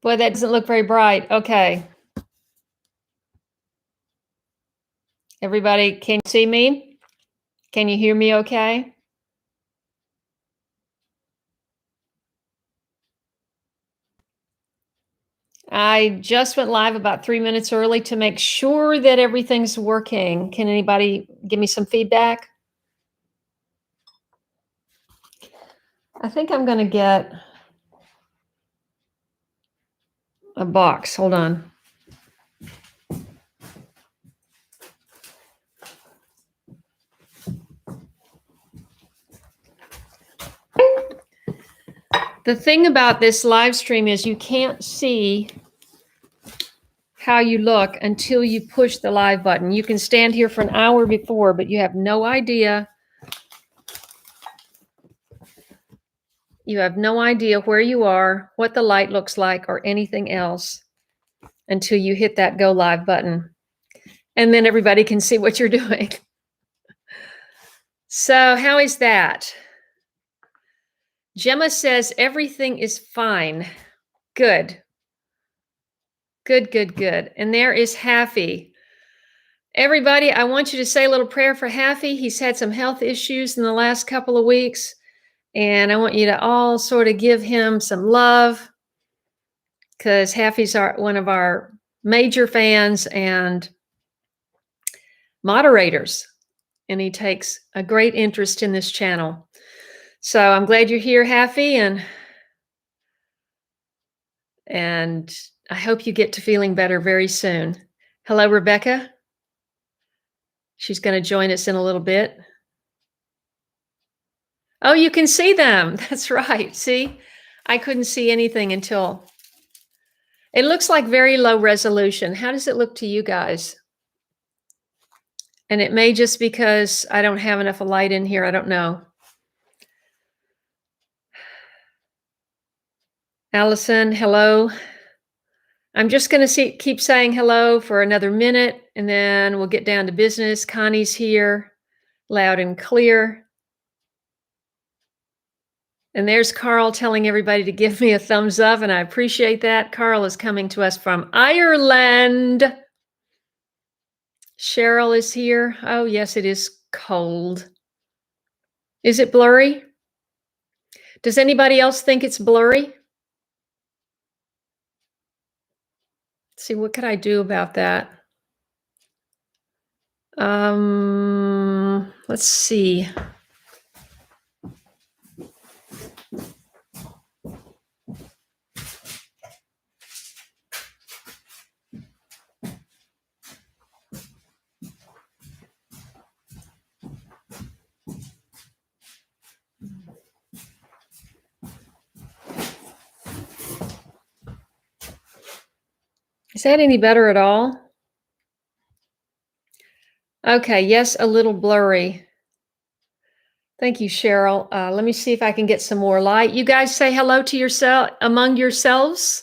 Boy, that doesn't look very bright. Okay. Everybody, can you see me? Can you hear me okay? I just went live about 3 minutes early to make sure that everything's working. Can anybody give me some feedback? I think I'm going to get a box. Hold on. The thing about this live stream is you can't see how you look until you push the live button. You can stand here for an hour before, but you have no idea. You have no idea where you are, what the light looks like, or anything else until you hit that go live button. And then everybody can see what you're doing. So how is that? Gemma says everything is fine. Good. Good, good, good. And there is Haffy. Everybody, I want you to say a little prayer for Haffy. He's had some health issues in the last couple of weeks. And I want you to all sort of give him some love because Haffy's one of our major fans and moderators. And he takes a great interest in this channel. So I'm glad you're here, Haffy, and I hope you get to feeling better very soon. Hello, Rebecca. She's going to join us in a little bit. Oh, you can see them. That's right. See, I couldn't see anything until it looks like very low resolution. How does it look to you guys? And it may just because I don't have enough light in here. I don't know. Allison, hello. I'm just going to keep saying hello for another minute, and then we'll get down to business. Connie's here, loud and clear. And there's Carl telling everybody to give me a thumbs up, and I appreciate that. Carl is coming to us from Ireland. Cheryl is here. Oh, yes, it is cold. Is it blurry? Does anybody else think it's blurry? Let's see, what could I do about that? Let's see. Is that any better at all? Okay, yes, a little blurry. Thank you, Cheryl. Let me see if I can get some more light. You guys say hello to yourself among yourselves.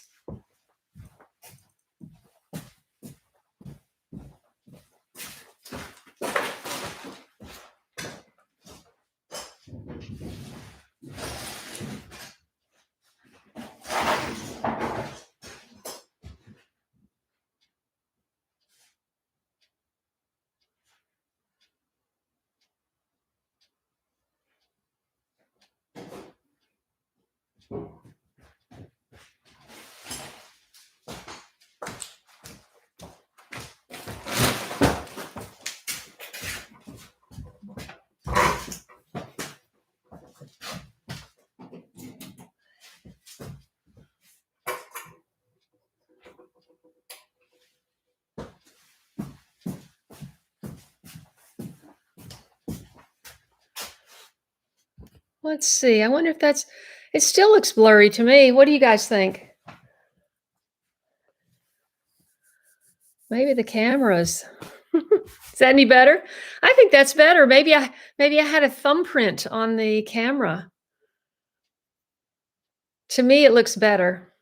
Let's see. I wonder if it still looks blurry to me. What do you guys think? Maybe the cameras. Is that any better? I think that's better. Maybe I had a thumbprint on the camera. To me, it looks better.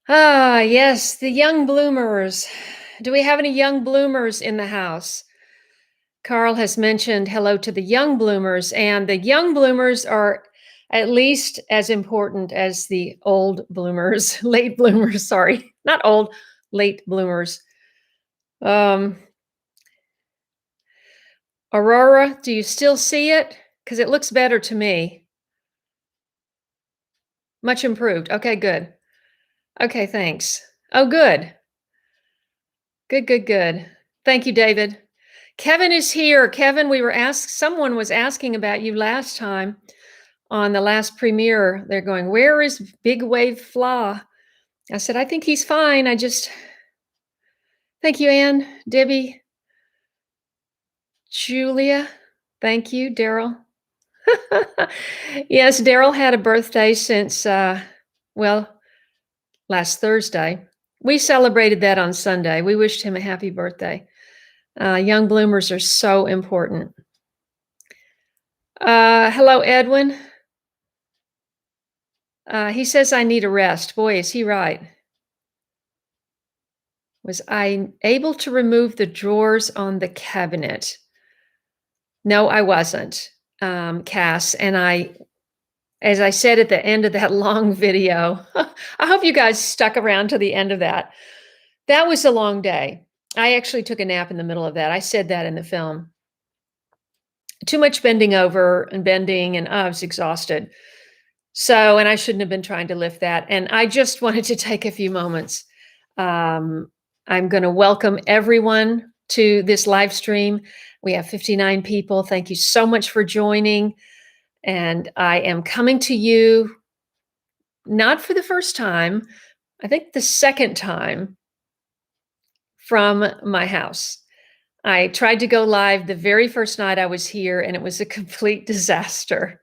Ah, yes, the young bloomers. Do we have any young bloomers in the house? Carl has mentioned hello to the young bloomers, and the young bloomers are at least as important as the old bloomers, late bloomers, sorry, not old, late bloomers. Um, Aurora, do you still see it? Because it looks better to me. Much improved. Okay, good. Okay, thanks. Oh, good. Good, good, good. Thank you, David. Kevin is here. Kevin, someone was asking about you last time on the last premiere. They're going, where is Big Wave Flaw? I said, I think he's fine. Thank you, Ann, Debbie, Julia. Thank you, Daryl. Yes, Daryl had a birthday since, last Thursday. We celebrated that on Sunday. We wished him a happy birthday. Young bloomers are so important. Hello, Edwin. He says I need a rest. Boy, is he right. Was I able to remove the drawers on the cabinet? No, I wasn't, Cass. And as I said at the end of that long video, I hope you guys stuck around to the end of that. That was a long day. I actually took a nap in the middle of that. I said that in the film. Too much bending over and bending, and I was exhausted. So, and I shouldn't have been trying to lift that. And I just wanted to take a few moments. I'm going to welcome everyone to this live stream. We have 59 people. Thank you so much for joining. And I am coming to you, not for the first time, I think the second time, from my house. I tried to go live the very first night I was here, and it was a complete disaster.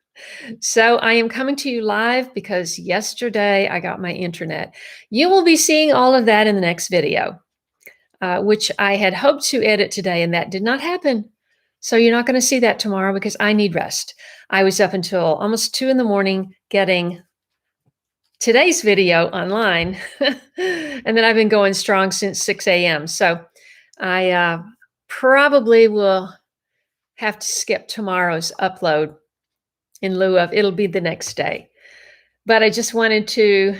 So I am coming to you live because yesterday I got my internet. You will be seeing all of that in the next video, which I had hoped to edit today, and that did not happen. So you're not going to see that tomorrow because I need rest. I was up until almost 2 a.m. getting today's video online, and then I've been going strong since 6 a.m. So I probably will have to skip tomorrow's upload in lieu of it'll be the next day. But I just wanted to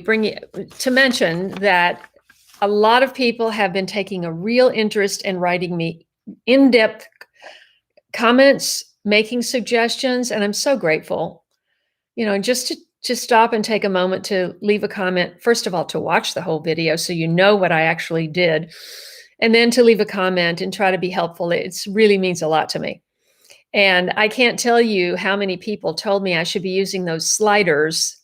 bring you to mention that a lot of people have been taking a real interest in writing me in-depth comments, making suggestions, and I'm so grateful. You know, just to stop and take a moment to leave a comment, first of all, to watch the whole video so you know what I actually did, and then to leave a comment and try to be helpful. It really means a lot to me. And I can't tell you how many people told me I should be using those sliders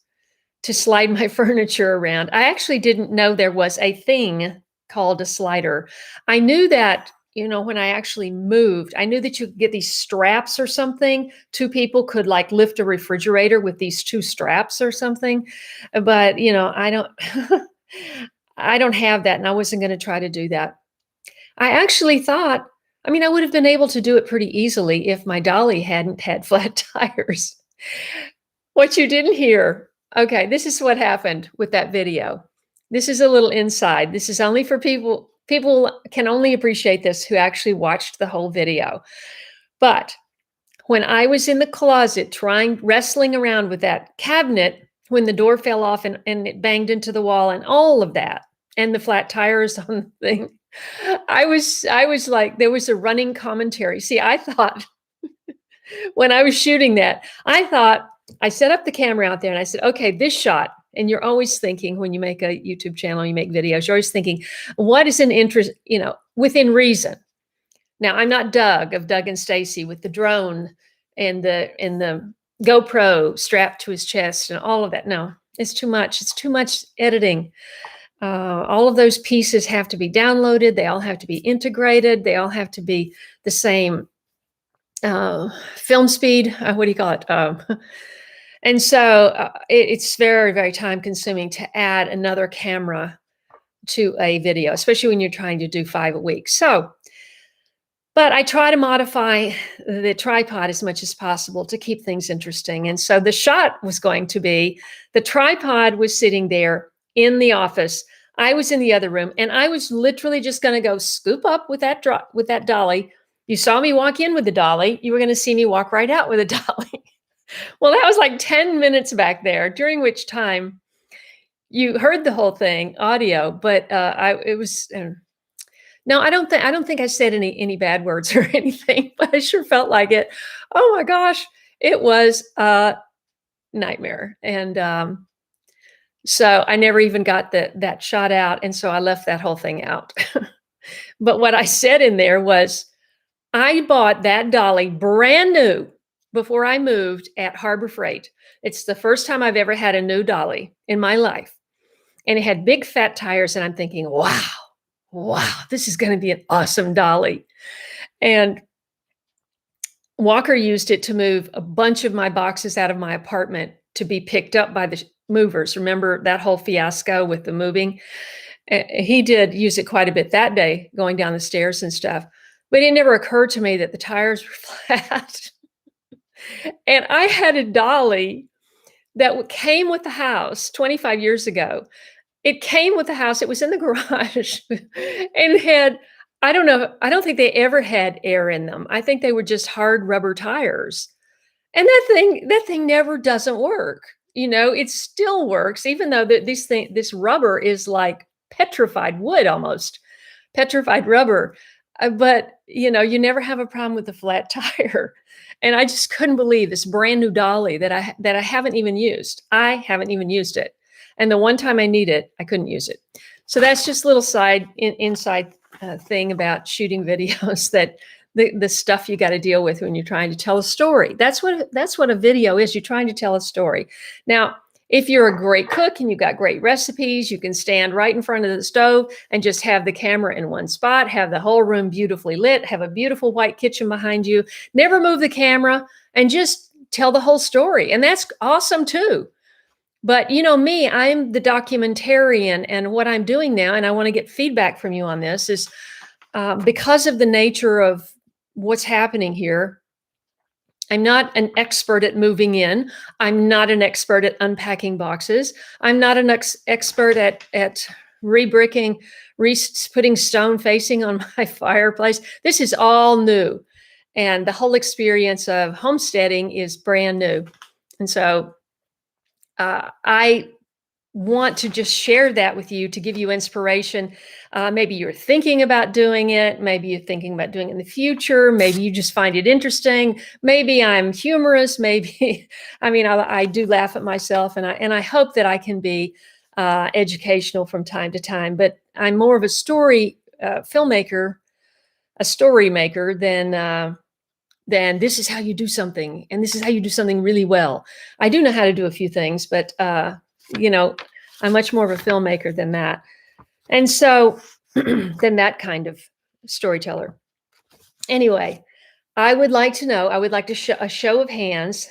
to slide my furniture around. I actually didn't know there was a thing called a slider. I knew that, you know, when I actually moved, I knew that you could get these straps or something. 2 people could like lift a refrigerator with these 2 straps or something. But, you know, I don't, I don't have that, and I wasn't going to try to do that. I actually thought, I mean, I would have been able to do it pretty easily if my dolly hadn't had flat tires. What you didn't hear. Okay, this is what happened with that video. This is a little inside. This is only for people can only appreciate this who actually watched the whole video. But when I was in the closet wrestling around with that cabinet, when the door fell off and it banged into the wall and all of that, and the flat tires on the thing, I was like, there was a running commentary. See, I thought when I was shooting that, I set up the camera out there and I said, okay, this shot. And you're always thinking when you make a YouTube channel, you make videos, you're always thinking, what is an interest, you know, within reason. Now, I'm not Doug of Doug and Stacy with the drone and the GoPro strapped to his chest and all of that. No, it's too much. It's too much editing. All of those pieces have to be downloaded. They all have to be integrated. They all have to be the same film speed. What do you call it? And so it's very, very time consuming to add another camera to a video, especially when you're trying to do 5 a week. So, but I try to modify the tripod as much as possible to keep things interesting. And so the shot was going to be, the tripod was sitting there in the office. I was in the other room, and I was literally just going to go scoop up with that dolly You saw me walk in with the dolly. You were going to see me walk right out with a dolly. Well, that was like 10 minutes back there, during which time you heard the whole thing audio, but it was no, I don't think I said any bad words or anything, but I sure felt like it. Oh my gosh, it was a nightmare, and so I never even got that shot out, and so I left that whole thing out. But what I said in there was, I bought that dolly brand new before I moved at Harbor Freight. It's the first time I've ever had a new dolly in my life. And it had big fat tires. And I'm thinking, wow, this is going to be an awesome dolly. And Walker used it to move a bunch of my boxes out of my apartment to be picked up by the movers. Remember that whole fiasco with the moving? He did use it quite a bit that day, going down the stairs and stuff. But it never occurred to me that the tires were flat. And I had a dolly that came with the house 25 years ago. It came with the house. It was in the garage and had, I don't know, I don't think they ever had air in them. I think they were just hard rubber tires. And that thing never doesn't work. You know, it still works, even though this rubber is like petrified wood, almost petrified rubber. But you know, you never have a problem with the flat tire. And I just couldn't believe this brand new dolly that I haven't even used. I haven't even used it. And the one time I need it, I couldn't use it. So that's just a little inside thing about shooting videos, that the stuff you got to deal with when you're trying to tell a story. That's what a video is. You're trying to tell a story. Now, if you're a great cook and you've got great recipes, you can stand right in front of the stove and just have the camera in one spot, have the whole room beautifully lit, have a beautiful white kitchen behind you, never move the camera, and just tell the whole story. And that's awesome too. But you know me, I'm the documentarian, and what I'm doing now, and I want to get feedback from you on this, is because of the nature of what's happening here. I'm not an expert at moving in. I'm not an expert at unpacking boxes. I'm not an expert at rebricking, putting stone facing on my fireplace. This is all new. And the whole experience of homesteading is brand new. And so I want to just share that with you to give you inspiration. Maybe you're thinking about doing it. Maybe you're thinking about doing it in the future. Maybe you just find it interesting. Maybe I'm humorous. Maybe, I mean, I do laugh at myself, and I hope that I can be educational from time to time. But I'm more of a story filmmaker, a story maker than this is how you do something, and this is how you do something really well. I do know how to do a few things, but you know, I'm much more of a filmmaker than that. And so than that kind of storyteller. Anyway, I would like to know, I would like to show a show of hands.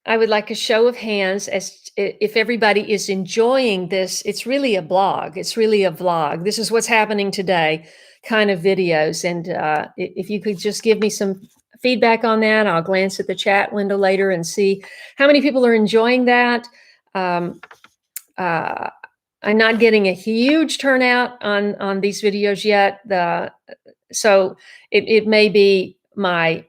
I would like a show of hands as if everybody is enjoying this. It's really a blog. It's really a vlog. This is what's happening today kind of videos. And if you could just give me some feedback on that, I'll glance at the chat window later and see how many people are enjoying that. I'm not getting a huge turnout on these videos yet. So it may be my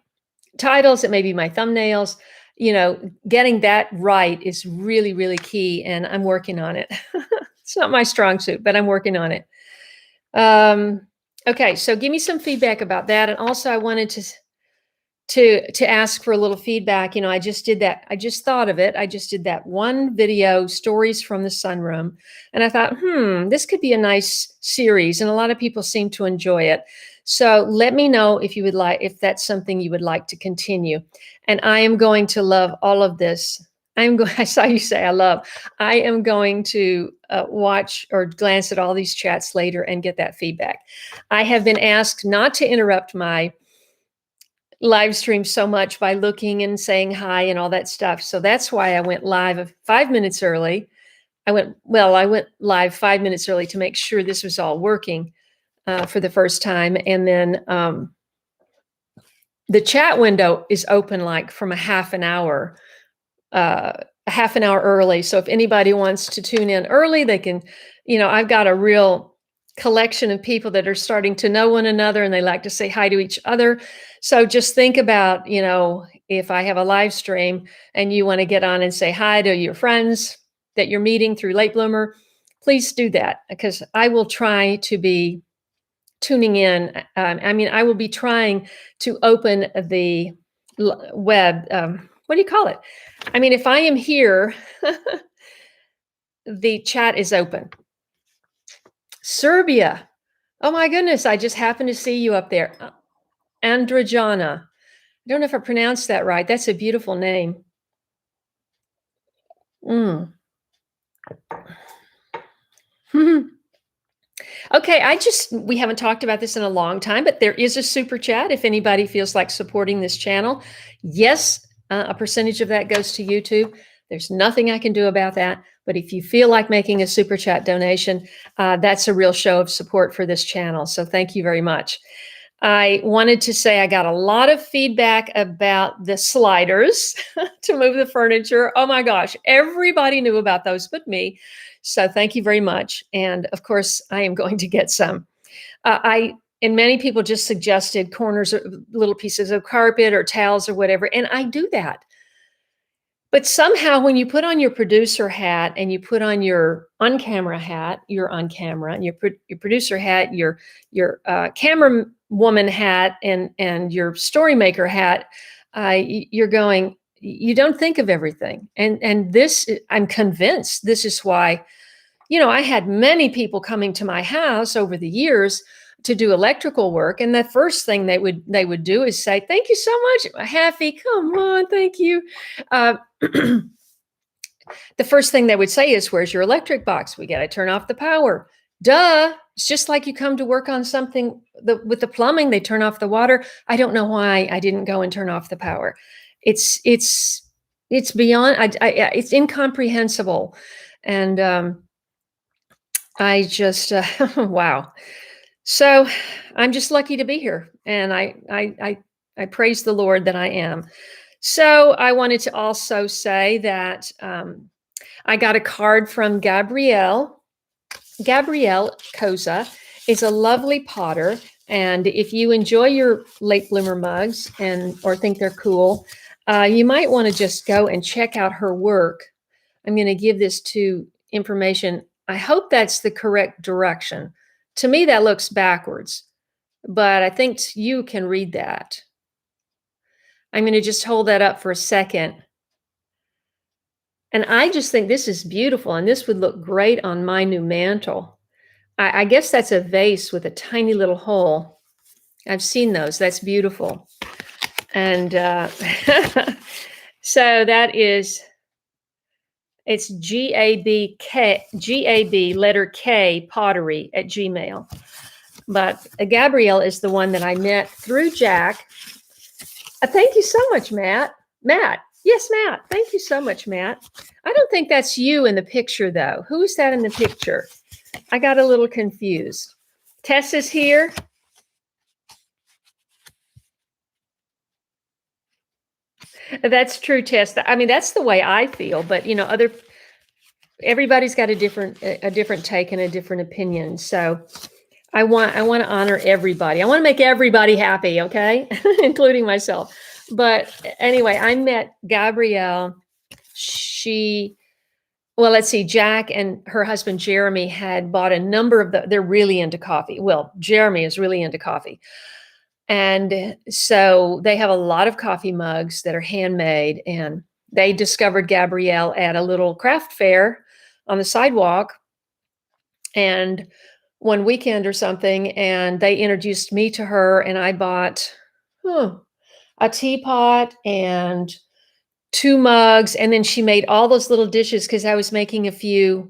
titles, it may be my thumbnails. You know, getting that right is really, really key, and I'm working on it. It's not my strong suit, but I'm working on it. Okay, so give me some feedback about that. And also I wanted to ask for a little feedback. You know, I just did that. I just thought of it. I just did that one video, Stories from the Sunroom. And I thought, this could be a nice series. And a lot of people seem to enjoy it. So let me know if you would like, if that's something you would like to continue. And I am going to love all of this. I saw you say I love. I am going to watch or glance at all these chats later and get that feedback. I have been asked not to interrupt my live stream so much by looking and saying hi and all that stuff. So that's why I went live 5 minutes early. I went live 5 minutes early to make sure this was all working for the first time. And then the chat window is open like from a half an hour early. So if anybody wants to tune in early, they can, you know, I've got a real collection of people that are starting to know one another and they like to say hi to each other. So just think about, if I have a live stream and you want to get on and say hi to your friends that you're meeting through Late Bloomer, please do that because I will try to be tuning in. I will be trying to open the web. What do you call it? If I am here, the chat is open. Serbia. Oh my goodness, I just happened to see you up there. Androjana. I don't know if I pronounced that right. That's a beautiful name. Mm. Okay, we haven't talked about this in a long time, but there is a super chat if anybody feels like supporting this channel. Yes, a percentage of that goes to YouTube. There's nothing I can do about that. But if you feel like making a super chat donation, that's a real show of support for this channel. So thank you very much. I wanted to say I got a lot of feedback about the sliders to move the furniture. Oh my gosh, everybody knew about those but me. So thank you very much. And of course, I am going to get some. And many people just suggested corners, little pieces of carpet or towels or whatever. And I do that. But somehow when you put on your producer hat and you put on your on-camera hat, you're on camera, and your producer hat, your camera woman hat, and your story maker hat, you're going, you don't think of everything. And this, I'm convinced this is why, I had many people coming to my house over the years to do electrical work. And the first thing they would do is say, "Thank you so much, Happy. Come on, thank you." The first thing they would say is, "Where's your electric box? We got to turn off the power." Duh. It's just like you come to work on something with the plumbing, they turn off the water. I don't know why I didn't go and turn off the power. It's beyond, it's incomprehensible. And I just, wow. So I'm just lucky to be here. And I praise the Lord that I am. So I wanted to also say that I got a card from Gabrielle. Gabrielle Koza is a lovely potter. And if you enjoy your late bloomer mugs or think they're cool, you might want to just go and check out her work. I'm going to give this to information. I hope that's the correct direction. To me, that looks backwards, but I think you can read that. I'm going to just hold that up for a second. And I just think this is beautiful, and this would look great on my new mantle. I guess that's a vase with a tiny little hole. I've seen those. That's beautiful. And so it's GAB letter K pottery at Gmail. But Gabrielle is the one that I met through Jack. Thank you so much, Matt. Matt. Yes, Matt. Thank you so much, Matt. I don't think that's you in the picture, though. Who is that in the picture? I got a little confused. Tess is here. That's true, Tess. That's the way I feel. But everybody's got a different take and a different opinion. So I want to honor everybody. I want to make everybody happy, okay, including myself. But anyway, I met Gabrielle. Let's see, Jack and her husband, Jeremy, had bought a number of they're really into coffee. Well, Jeremy is really into coffee. And so they have a lot of coffee mugs that are handmade. And they discovered Gabrielle at a little craft fair on the sidewalk. And one weekend or something, and they introduced me to her, and I bought a teapot and 2 mugs, and then she made all those little dishes because I was making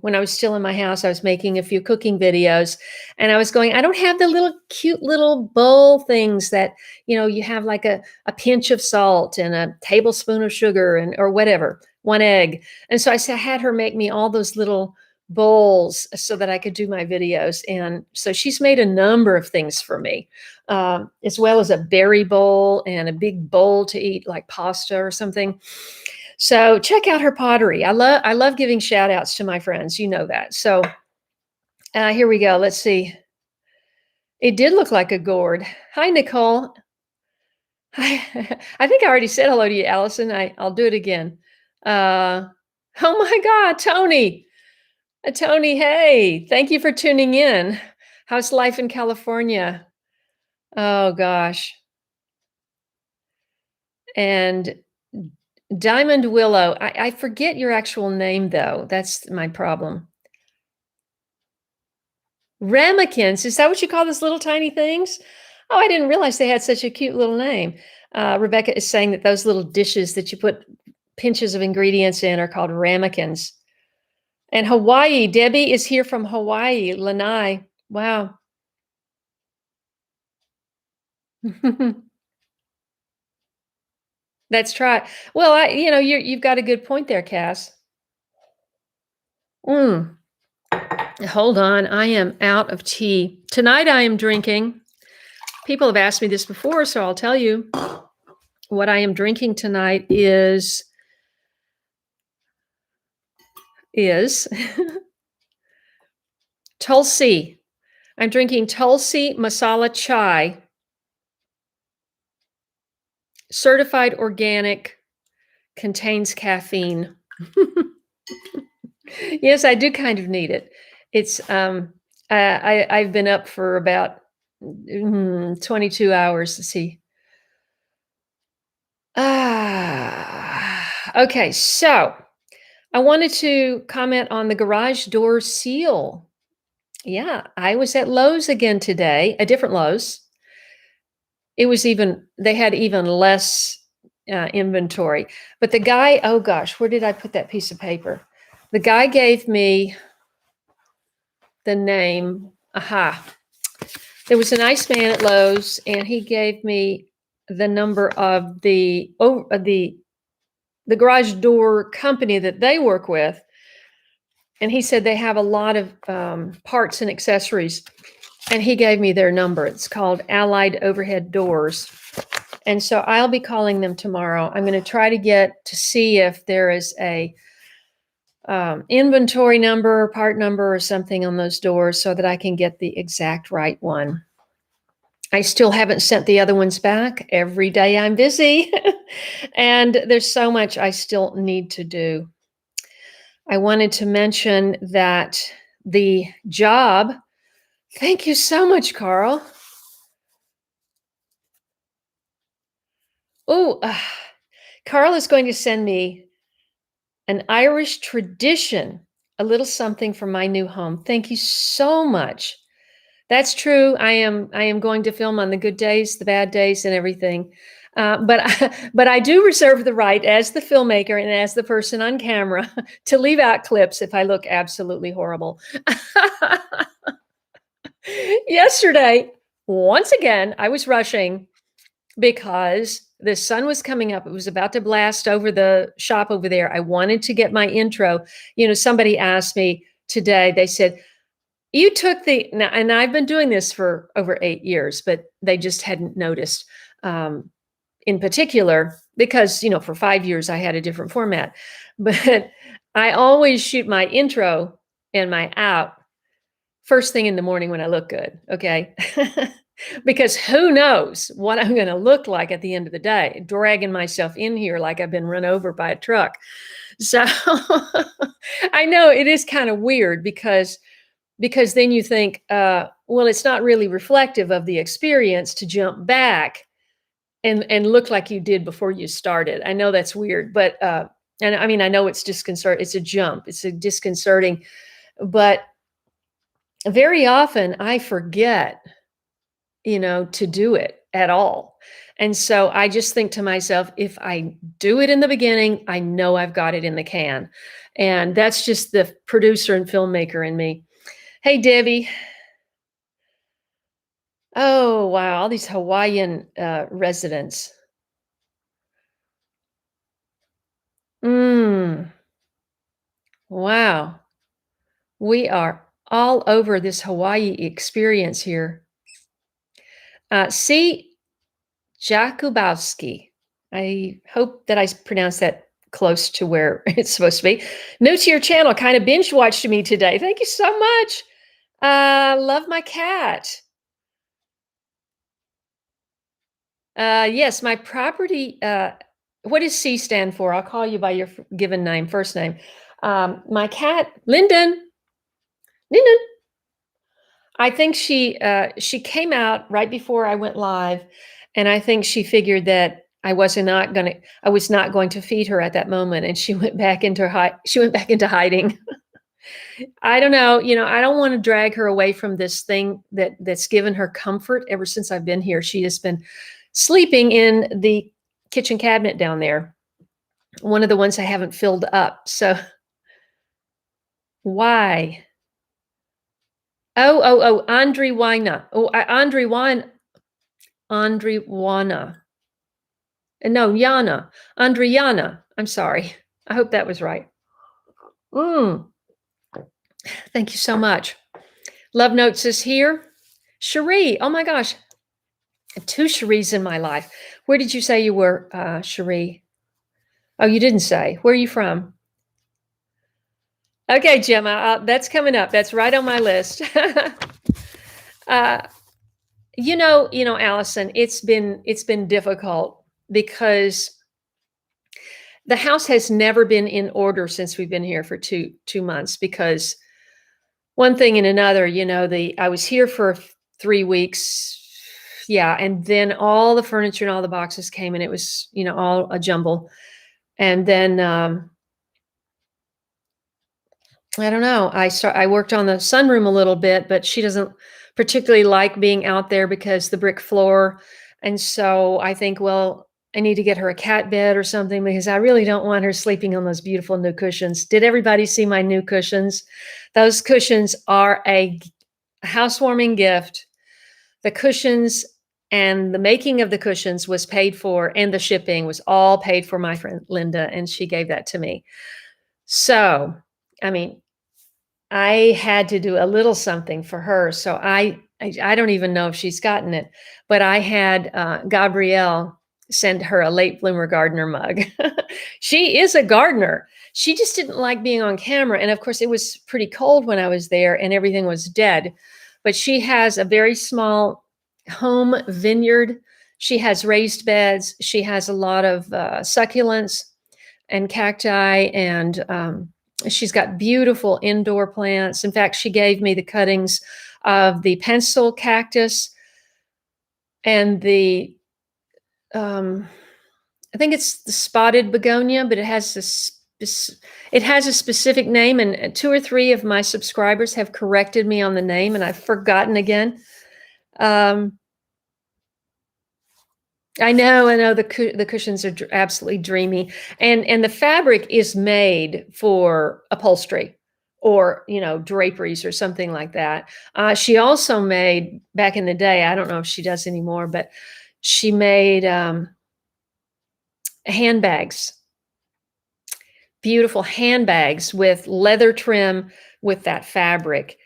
when I was still in my house, I was making a few cooking videos, and I was going, I don't have the little cute little bowl things that, you have like a pinch of salt and a tablespoon of sugar or whatever, 1 egg. And so I had her make me all those little bowls so that I could do my videos. And so she's made a number of things for me, as well as a berry bowl and a big bowl to eat like pasta or something. So check out her pottery. I love giving shout outs to my friends. You know that. So here we go. Let's see. It did look like a gourd. Hi, Nicole. Hi. I think I already said hello to you, Allison. I'll do it again. Uh, oh my God, Tony. Tony, hey, thank you for tuning in. How's life in California? Oh gosh. And Diamond Willow, I forget your actual name though. That's my problem. Ramekins, is that what you call those little tiny things? Oh, I didn't realize they had such a cute little name. Rebecca is saying that those little dishes that you put pinches of ingredients in are called ramekins. And Hawaii, Debbie is here from Hawaii. Lanai, wow. That's right. Well, you've got a good point there, Cass. Mm, hold on, I am out of tea. Tonight I am drinking. People have asked me this before, so I'll tell you. What I am drinking tonight is Tulsi. I'm drinking Tulsi masala chai, certified organic, contains caffeine. Yes, I do kind of need it. It's I've been up for about 22 hours. Let's see. Okay, so I wanted to comment on the garage door seal. Yeah, I was at Lowe's again today, a different Lowe's. They had even less inventory. But the guy, oh gosh, where did I put that piece of paper? The guy gave me the name. Aha. There was a nice man at Lowe's, and he gave me the number of the garage door company that they work with. And he said they have a lot of parts and accessories. And he gave me their number. It's called Allied Overhead Doors. And so I'll be calling them tomorrow. I'm going to try to see if there is a inventory number, part number, or something on those doors so that I can get the exact right one. I still haven't sent the other ones back. Every day I'm busy. And there's so much I still need to do. I wanted to mention that the job, thank you so much, Carl. Oh, Carl is going to send me an Irish tradition, a little something from my new home. Thank you so much. That's true. I am going to film on the good days, the bad days, and everything. But I do reserve the right, as the filmmaker and as the person on camera, to leave out clips if I look absolutely horrible. Yesterday, once again, I was rushing because the sun was coming up. It was about to blast over the shop over there. I wanted to get my intro. Somebody asked me today, they said, you took and I've been doing this for over 8 years, but they just hadn't noticed in particular because, for 5 years I had a different format. But I always shoot my intro and my out first thing in the morning when I look good, okay? Because who knows what I'm going to look like at the end of the day, dragging myself in here like I've been run over by a truck. So I know it is kind of weird because then you think, well, it's not really reflective of the experience to jump back and look like you did before you started. I know that's weird, but and I mean, I know it's disconcerting. It's a jump. It's a disconcerting, but very often I forget, to do it at all. And so I just think to myself, if I do it in the beginning, I know I've got it in the can. And that's just the producer and filmmaker in me. Hey, Debbie. Oh, wow. All these Hawaiian residents. Wow. We are all over this Hawaii experience here. C. Jakubowski. I hope that I pronounced that close to where it's supposed to be. New to your channel, kind of binge watched me today. Thank you so much. Love my cat. Yes, my property, what does C stand for? I'll call you by your given name, first name. My cat, Lyndon. Lyndon. I think she came out right before I went live, and I think she figured that I was not going to feed her at that moment, and she went back into hiding. I don't know, I don't want to drag her away from this thing that's given her comfort ever since I've been here. She has been sleeping in the kitchen cabinet down there, one of the ones I haven't filled up. So why? Andre Wina. Andre Wana. No, Yana. Andriana. I'm sorry. I hope that was right. Mm, thank you so much. Love Notes is here. Cherie. Oh my gosh. Two Cheries in my life. Where did you say you were, Cherie? Oh, you didn't say. Where are you from? Okay, Gemma, that's coming up. That's right on my list. uh, Allison, it's been difficult because the house has never been in order since we've been here for two months because one thing and another. I was here for 3 weeks, yeah, and then all the furniture and all the boxes came, and it was all a jumble. And then I don't know. I worked on the sunroom a little bit, but she doesn't particularly like being out there because the brick floor. And so I think, well, I need to get her a cat bed or something because I really don't want her sleeping on those beautiful new cushions. Did everybody see my new cushions? Those cushions are a housewarming gift. The cushions and the making of the cushions was paid for, and the shipping was all paid for my friend Linda, and she gave that to me. So, I mean, I had to do a little something for her. So I don't even know if she's gotten it, but I had Gabrielle send her a late bloomer gardener mug. She is a gardener. She just didn't like being on camera. And of course, it was pretty cold when I was there and everything was dead. But she has a very small home vineyard. She has raised beds. She has a lot of succulents and cacti, and she's got beautiful indoor plants. In fact, she gave me the cuttings of the pencil cactus and the I think it's the spotted begonia, but it has a specific name, and two or three of my subscribers have corrected me on the name, and I've forgotten again. I know. The cushions are absolutely dreamy, and the fabric is made for upholstery or draperies or something like that. She also made back in the day. I don't know if she does anymore, but she made handbags, beautiful handbags with leather trim with that fabric.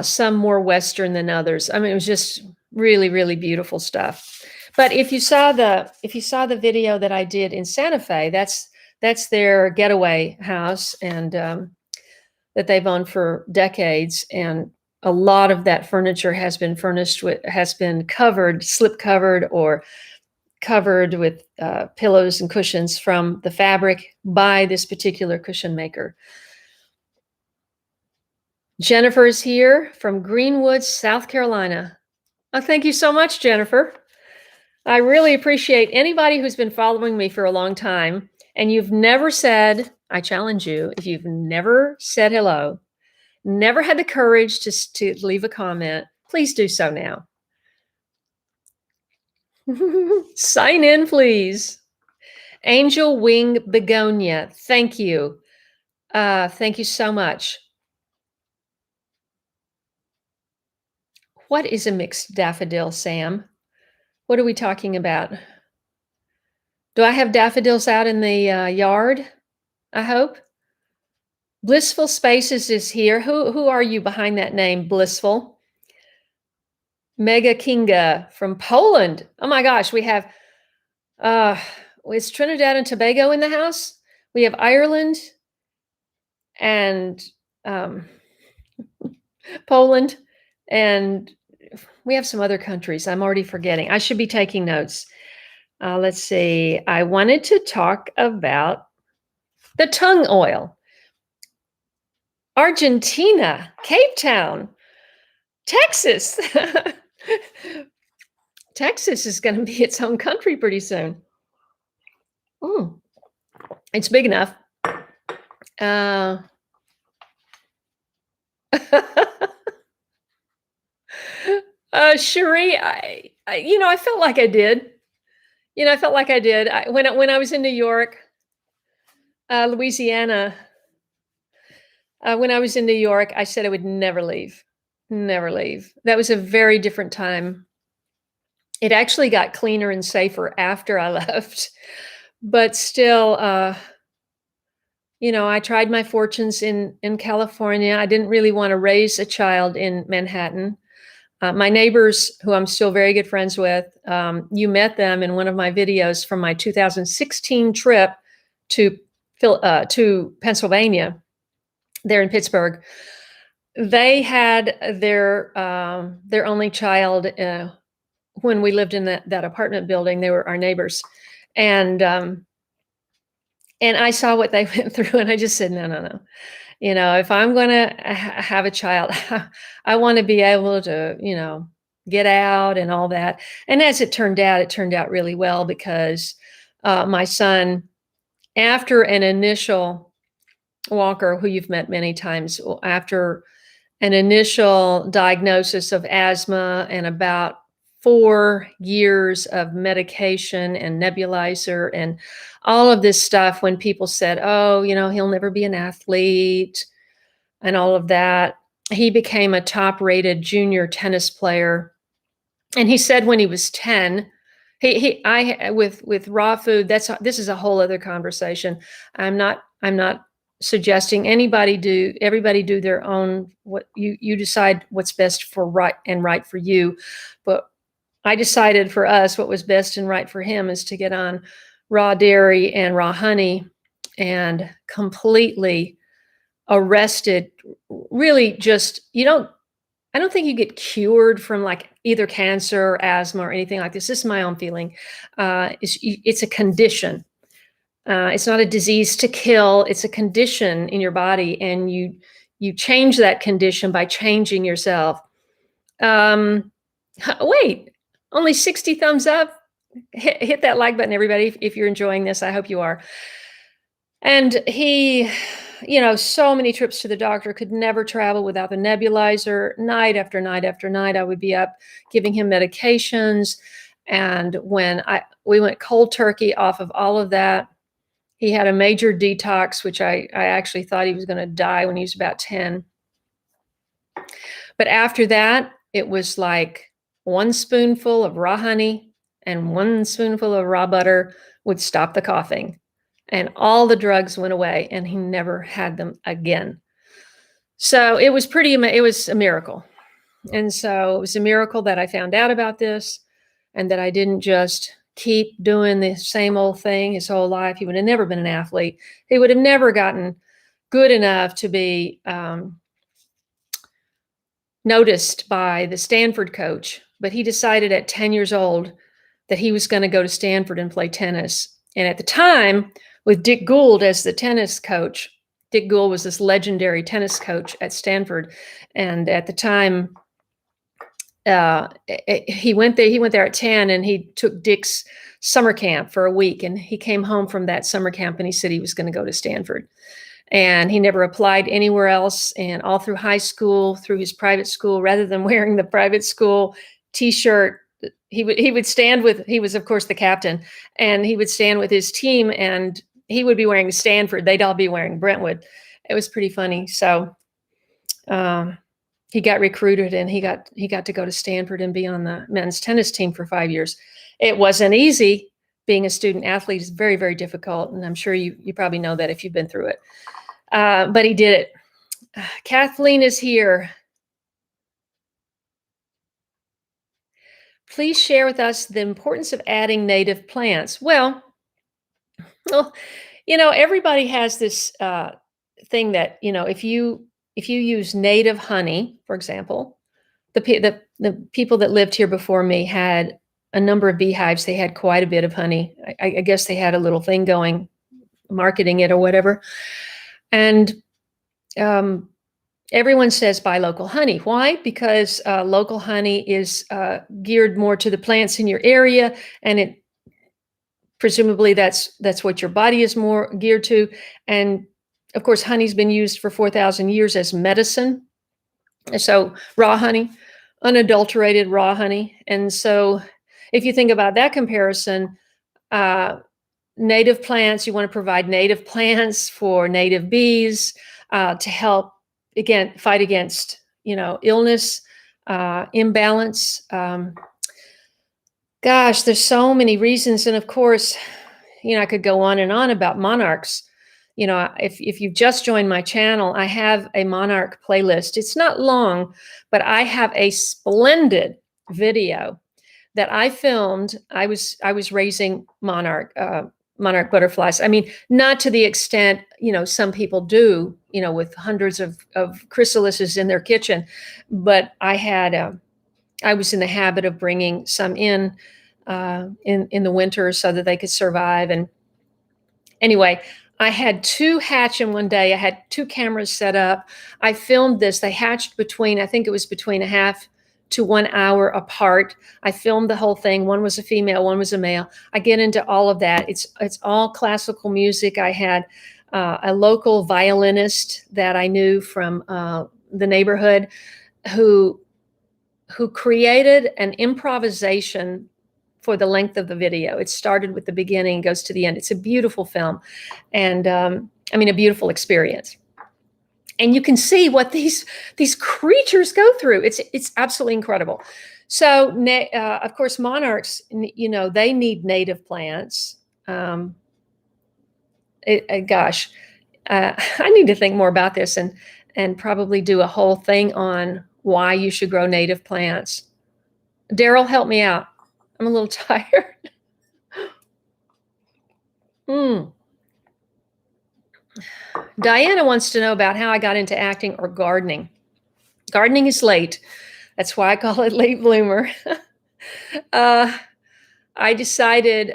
Some more Western than others. I mean, it was just really, really beautiful stuff. But if you saw the video that I did in Santa Fe, that's their getaway house, and that they've owned for decades. And a lot of that furniture has been covered, slip covered, or covered with pillows and cushions from the fabric by this particular cushion maker. Jennifer is here from Greenwood, South Carolina. Oh, thank you so much, Jennifer. I really appreciate anybody who's been following me for a long time and you've never said, I challenge you, if you've never said hello, never had the courage to leave a comment, please do so now. Sign in, please. Angel Wing Begonia, thank you. Thank you so much. What is a mixed daffodil, Sam? What are we talking about? Do I have daffodils out in the yard? I hope. Blissful Spaces is here. Who are you behind that name, Blissful? Mega Kinga from Poland. Oh my gosh, we have is Trinidad and Tobago in the house? We have Ireland and Poland, and we have some other countries. I'm already forgetting. I should be taking notes. Let's see. I wanted to talk about the tongue oil. Argentina, Cape Town, Texas. Texas is going to be its own country pretty soon. Mm, it's big enough. Uh, Cherie, I felt like I did. I felt like I did. When I was in New York, Louisiana. When I was in New York, I said I would never leave, never leave. That was a very different time. It actually got cleaner and safer after I left, but still, I tried my fortunes in California. I didn't really want to raise a child in Manhattan. My neighbors, who I'm still very good friends with, you met them in one of my videos from my 2016 trip to to Pennsylvania, there in Pittsburgh. They had their only child when we lived in that apartment building. They were our neighbors, and I saw what they went through, and I just said, no, no, no. If I'm going to have a child, I want to be able to, get out and all that. And as it turned out really well because my son, after an initial Walker, who you've met many times, after an initial diagnosis of asthma and about 4 years of medication and nebulizer and all of this stuff, when people said, oh, he'll never be an athlete and all of that, he became a top rated junior tennis player. And he said when he was 10, with raw food, this is a whole other conversation. I'm not suggesting everybody do their own, what you decide what's best for right for you. But I decided for us what was best and right for him is to get on raw dairy and raw honey, and completely arrested. Really, just I don't think you get cured from like either cancer or asthma or anything like this. This is my own feeling. It's a condition. It's not a disease to kill. It's a condition in your body, and you change that condition by changing yourself. Wait, only 60 thumbs up. Hit that like button, everybody, if you're enjoying this. I hope you are. And he, so many trips to the doctor, could never travel without the nebulizer. Night after night after night, I would be up giving him medications. And when we went cold turkey off of all of that, he had a major detox, which I actually thought he was going to die when he was about 10. But after that, it was like one spoonful of raw honey and one spoonful of raw butter would stop the coughing. And all the drugs went away, and he never had them again. So it was a miracle. And so it was a miracle that I found out about this, and that I didn't just keep doing the same old thing his whole life. He would have never been an athlete. He would have never gotten good enough to be noticed by the Stanford coach. But he decided at 10 years old that he was going to go to Stanford and play tennis. And at the time, with Dick Gould as the tennis coach, Dick Gould was this legendary tennis coach at Stanford. And at the time, he went there at 10, and he took Dick's summer camp for a week. And he came home from that summer camp, and he said he was going to go to Stanford. And he never applied anywhere else. And all through high school, through his private school, rather than wearing the private school T-shirt, he would stand with, he was of course the captain, and he would stand with his team, and he would be wearing Stanford. They'd all be wearing Brentwood. It was pretty funny. So he got recruited, and he got to go to Stanford and be on the men's tennis team for 5 years. It wasn't easy. Being a student athlete is very, very difficult. And I'm sure you probably know that if you've been through it. But he did it. Kathleen is here. Please share with us the importance of adding native plants. Well, everybody has this thing that, if you use native honey, for example, the people that lived here before me had a number of beehives. They had quite a bit of honey. I guess they had a little thing going, marketing it or whatever. And um, everyone says buy local honey. Why? Because local honey is geared more to the plants in your area, and it presumably that's what your body is more geared to. And of course, honey's been used for 4,000 years as medicine. So raw honey, unadulterated raw honey. And so if you think about that comparison, uh, native plants, you want to provide native plants for native bees to help, again, fight against, illness, imbalance. Gosh, there's so many reasons. And of course, I could go on and on about monarchs. If you've just joined my channel, I have a monarch playlist. It's not long, but I have a splendid video that I filmed. I was raising monarch butterflies. I mean, not to the extent, some people do, with hundreds of chrysalises in their kitchen, but I was in the habit of bringing some in the winter so that they could survive. And anyway, I had two hatch in one day. I had two cameras set up. I filmed this. They hatched I think it was between a half to 1 hour apart. I filmed the whole thing. One was a female, one was a male. I get into all of that. It's all classical music. I had a local violinist that I knew from the neighborhood who created an improvisation for the length of the video. It started with the beginning and goes to the end. It's a beautiful film, and a beautiful experience. And you can see what these creatures go through. It's absolutely incredible. So, of course, monarchs, they need native plants. I need to think more about this and probably do a whole thing on why you should grow native plants. Daryl, help me out. I'm a little tired. Diana wants to know about how I got into acting or gardening. Gardening is late. That's why I call it late bloomer. I decided,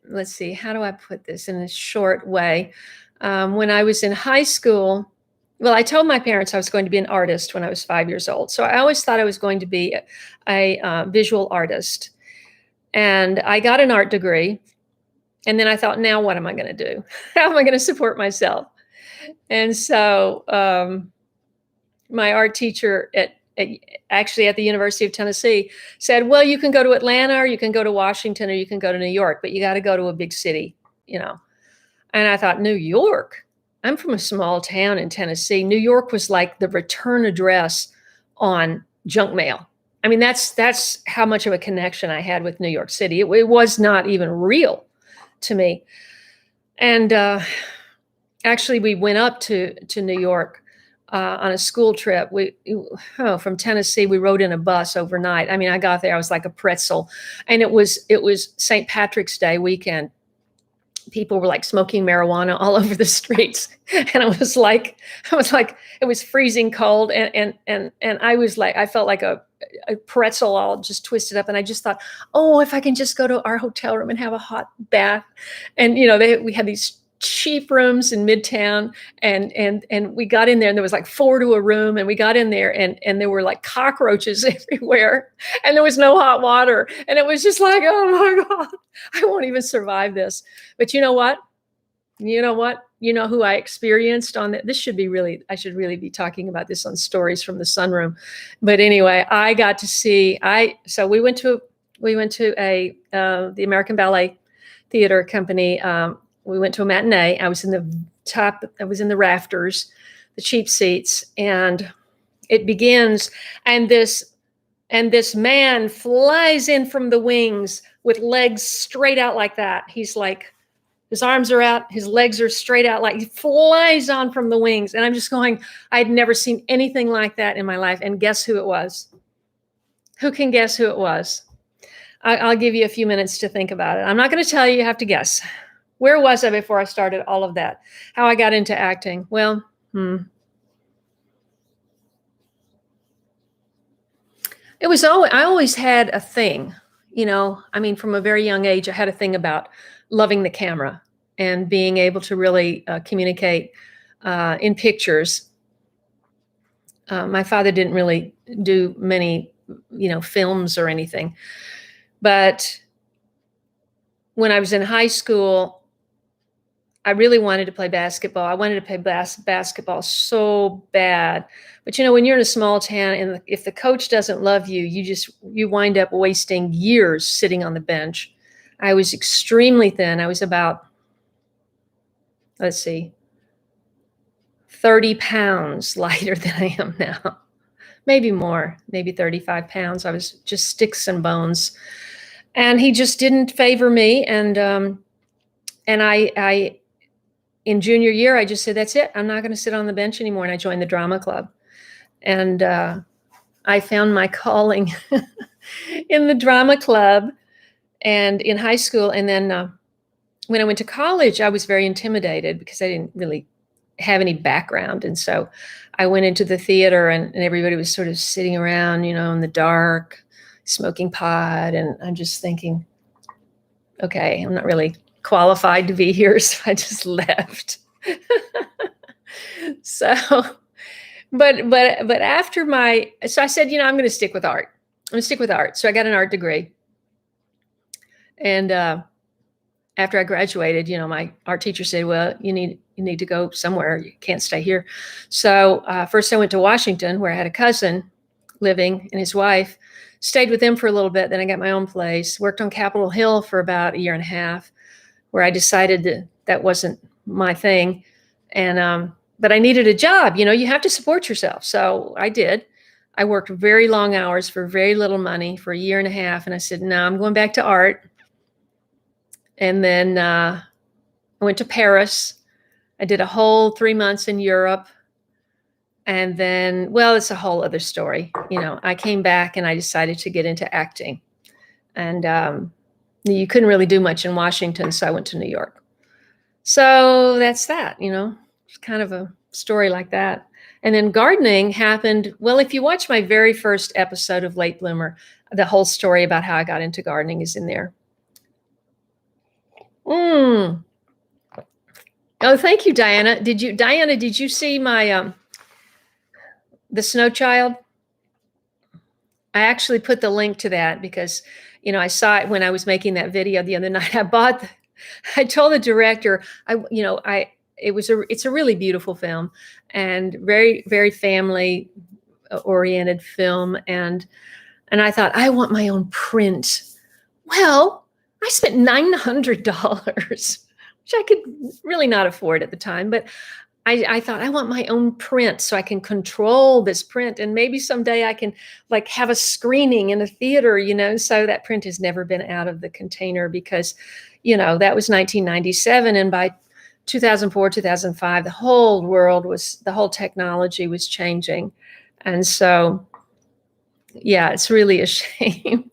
let's see, how do I put this in a short way? When I was in high school, well, I told my parents I was going to be an artist when I was 5 years old. So I always thought I was going to be a visual artist. And I got an art degree. And then I thought, now what am I going to do? How am I going to support myself? And so my art teacher actually at the University of Tennessee said, well, you can go to Atlanta, or you can go to Washington, or you can go to New York, but you got to go to a big city, And I thought, New York? I'm from a small town in Tennessee. New York was like the return address on junk mail. I mean, that's how much of a connection I had with New York City. It was not even real to me. And actually, we went up to New York on a school trip. From Tennessee, we rode in a bus overnight. I mean, I got there, I was like a pretzel. And it was St. Patrick's Day weekend. People were like smoking marijuana all over the streets. And I was like, it was freezing cold. And I was like, I felt like a pretzel all just twisted up. And I just thought, oh, if I can just go to our hotel room and have a hot bath. And, we had these cheap rooms in Midtown, and we got in there, and there was like 4 to a room, and we got in there, and there were like cockroaches everywhere, and there was no hot water, and it was just like, oh my God, I won't even survive this. But you know what? You know who I experienced on that? I should really be talking about this on Stories from the Sunroom. But anyway, I got to see, so we went to the American Ballet Theater Company. We went to a matinee. I was in the rafters, the cheap seats, and it begins, and this man flies in from the wings with legs straight out like that. He's like, his arms are out, his legs are straight out, like he flies on from the wings. And I'm just going, I'd never seen anything like that in my life. And guess who it was? Who can guess who it was? I'll give you a few minutes to think about it. I'm not going to tell you, you have to guess. Where was I before I started all of that? How I got into acting? Well, it I always had a thing, I mean, from a very young age, I had a thing about loving the camera and being able to really communicate in pictures. My father didn't really do many, films or anything. But when I was in high school, I really wanted to play basketball. I wanted to play basketball so bad. But when you're in a small town and if the coach doesn't love you, you wind up wasting years sitting on the bench. I was extremely thin. I was about, let's see, 30 pounds lighter than I am now. Maybe more, maybe 35 pounds. I was just sticks and bones. And he just didn't favor me. And I in junior year, I just said, that's it. I'm not going to sit on the bench anymore. And I joined the drama club. And I found my calling in the drama club and in high school. And then when I went to college, I was very intimidated because I didn't really have any background. And so I went into the theater and everybody was sort of sitting around, in the dark, smoking pot. And I'm just thinking, okay, I'm not really qualified to be here. So I just left. So, but after so I said, I'm going to stick with art. I'm going to stick with art. So I got an art degree. And after I graduated, my art teacher said, well, you need to go somewhere. You can't stay here. So first I went to Washington, where I had a cousin living, and his wife. Stayed with them for a little bit. Then I got my own place. Worked on Capitol Hill for about a year and a half, where I decided that wasn't my thing. And but I needed a job. You have to support yourself. So I did. I worked very long hours for very little money for a year and a half. And I said, no, I'm going back to art. And then I went to Paris. I did a whole 3 months in Europe. And then, well, it's a whole other story. I came back and I decided to get into acting. And you couldn't really do much in Washington, so I went to New York. So that's that, it's kind of a story like that. And then gardening happened. Well, if you watch my very first episode of Late Bloomer, the whole story about how I got into gardening is in there. Oh, thank you, Diana. Did you see my the Snow Child? I actually put the link to that because, I saw it when I was making that video the other night. I told the director, it's a really beautiful film and very, very family oriented film. And I thought, I want my own print. Well, I spent $900, which I could really not afford at the time, but I thought I want my own print so I can control this print. And maybe someday I can have a screening in a theater, so that print has never been out of the container because, that was 1997. And by 2004, 2005, the whole technology was changing. And so, yeah, it's really a shame,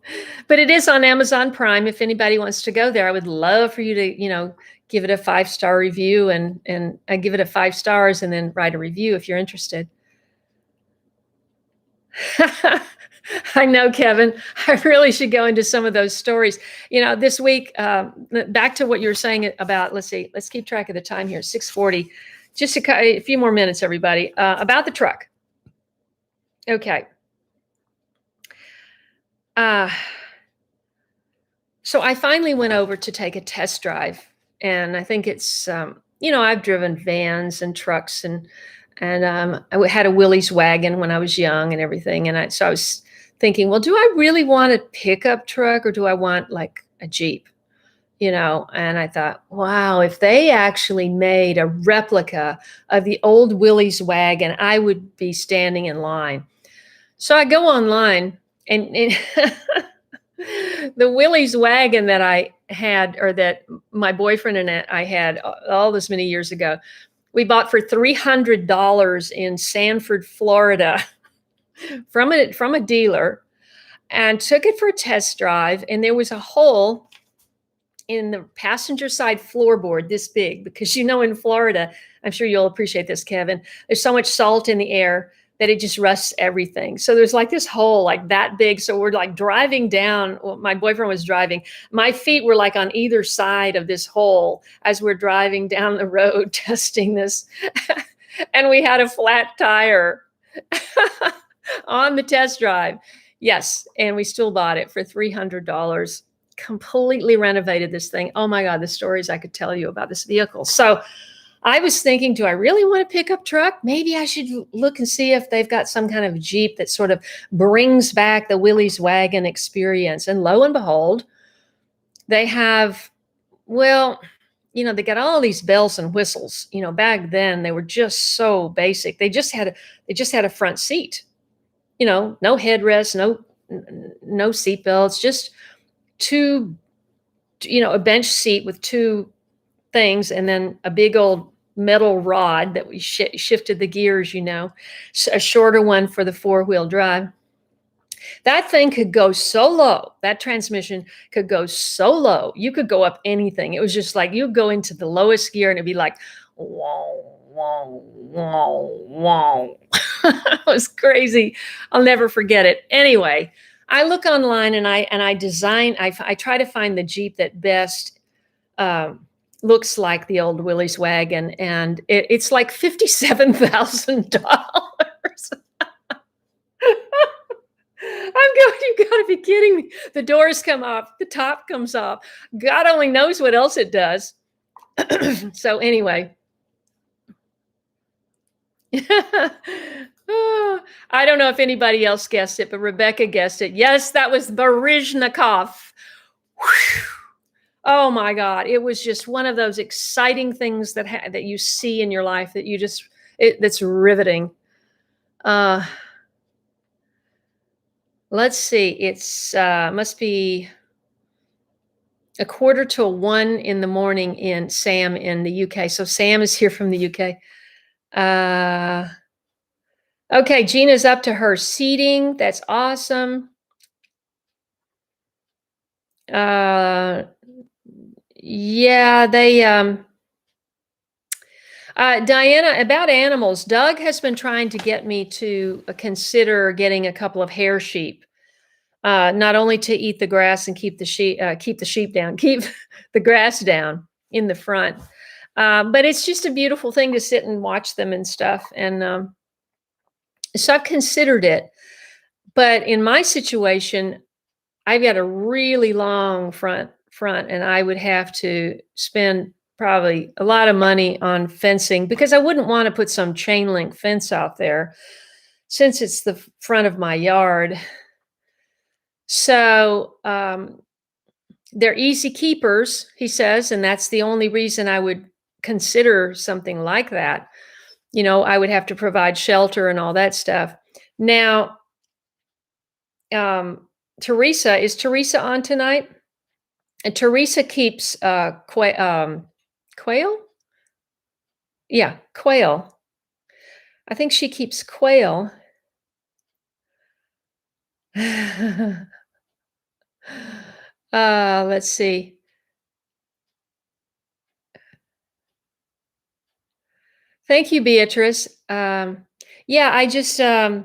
but it is on Amazon Prime. If anybody wants to go there, I would love for you to, give it a 5-star review and I give it a 5 stars and then write a review if you're interested. I know, Kevin, I really should go into some of those stories. This week, back to what you were saying about, let's keep track of the time here, 6:40, just a few more minutes, everybody, about the truck. Okay. So I finally went over to take a test drive. And I think it's, I've driven vans and trucks and I had a Willys wagon when I was young and everything. And so I was thinking, well, do I really want a pickup truck or do I want a Jeep? And I thought, wow, if they actually made a replica of the old Willys wagon, I would be standing in line. So I go online and the Willys wagon that I had, or that my boyfriend and I had all this many years ago, we bought for $300 in Sanford, Florida, from a dealer, and took it for a test drive. And there was a hole in the passenger side floorboard this big, because in Florida, I'm sure you'll appreciate this, Kevin, there's so much salt in the air that it just rusts everything. So there's like this hole like that big. So we're like driving down. Well, my boyfriend was driving. My feet were like on either side of this hole as we're driving down the road testing this. And we had a flat tire on the test drive. Yes. And we still bought it for $300. Completely renovated this thing. Oh my God, the stories I could tell you about this vehicle. So I was thinking, do I really want a pickup truck? Maybe I should look and see if they've got some kind of Jeep that sort of brings back the Willie's Wagon experience. And lo and behold, they have, well, they got all these bells and whistles. Back then they were just so basic. They just had a front seat. No headrest, no seat belts, just two, a bench seat with two things, and then a big old metal rod that we shifted the gears, a shorter one for the four-wheel drive. That thing could go so low. That transmission could go so low. You could go up anything. It was just like you go into the lowest gear and it'd be like, whoa, whoa, whoa, whoa. It was crazy. I'll never forget it. Anyway, I look online and I design. I try to find the Jeep that best looks like the old Willie's Wagon, and it's like $57,000. I'm going, you got to be kidding me. The doors come off, the top comes off. God only knows what else it does. So anyway. Oh, I don't know if anybody else guessed it, but Rebecca guessed it. Yes, that was Baryshnikov. Oh my God. It was just one of those exciting things that you see in your life that that's riveting. Let's see. It's must be 1:45 in the morning in Sam in the UK. So Sam is here from the UK. Okay, Gina's up to her seating. That's awesome. Yeah, they Diana, about animals, Doug has been trying to get me to consider getting a couple of hair sheep. Not only to eat the grass and keep the sheep down, keep the grass down in the front. But it's just a beautiful thing to sit and watch them and stuff. And so I've considered it. But in my situation, I've got a really long front, and I would have to spend probably a lot of money on fencing because I wouldn't want to put some chain link fence out there since it's the front of my yard. So they're easy keepers, he says, and that's the only reason I would consider something like that. I would have to provide shelter and all that stuff. Now, Teresa, is Teresa on tonight? And Teresa keeps quail? Yeah, quail. I think she keeps quail. Let's see. Thank you, Beatrice. Yeah, I just I